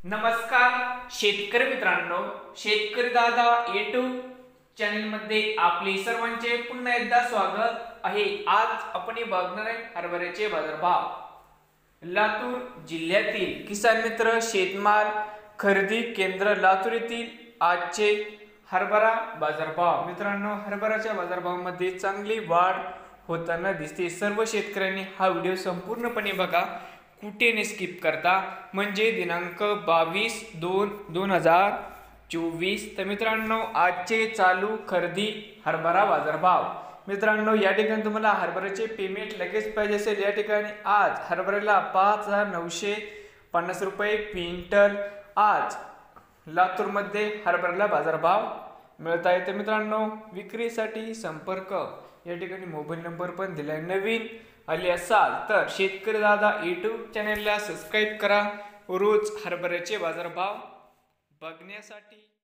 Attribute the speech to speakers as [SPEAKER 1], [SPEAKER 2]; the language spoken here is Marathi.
[SPEAKER 1] नमस्कार शेतकरी मित्रांनो, शेतकरी दादा YouTube चॅनल मध्ये आपले सर्वांचे पुन्हा एकदा स्वागत आहे। आज आपण बघणार आहे हरभऱ्याचे बाजारभाव। लातूर जिल्ह्यातील किसान मित्र शेतमाल खरेदी केंद्र लातूर येथील आजचे हरभरा बाजारभाव। मित्रांनो, हरभऱ्याच्या बाजारभावामध्ये चांगली वाढ होताना दिसते। सर्व शेतकऱ्यांनी हा व्हिडिओ संपूर्णपणे बघा, कुठे ने स्किप करता, म्हणजे दिनांक 22/2/2024। तर मित्रांनो, आजचे चालू खरेदी हरभरा बाजारभाव। मित्रांनो, या ठिकाणी तुम्हाला हरभऱ्याचे पेमेंट लगेच पाहिजे असेल, या ठिकाणी आज हरभऱ्याला 5,950 रुपये क्विंटल आज लातूर मध्ये हरभऱ्याला बाजारभाव मिळत आहे। तर मित्रांनो, विक्रीसाठी संपर्क या ठिकाणी मोबाईल नंबर पण दिलाय। नवीन आले असाल तर शेतकरी दादा YouTube चॅनलला सबस्क्राईब करा रोज हरभऱ्याचे बाजारभाव बघण्यासाठी।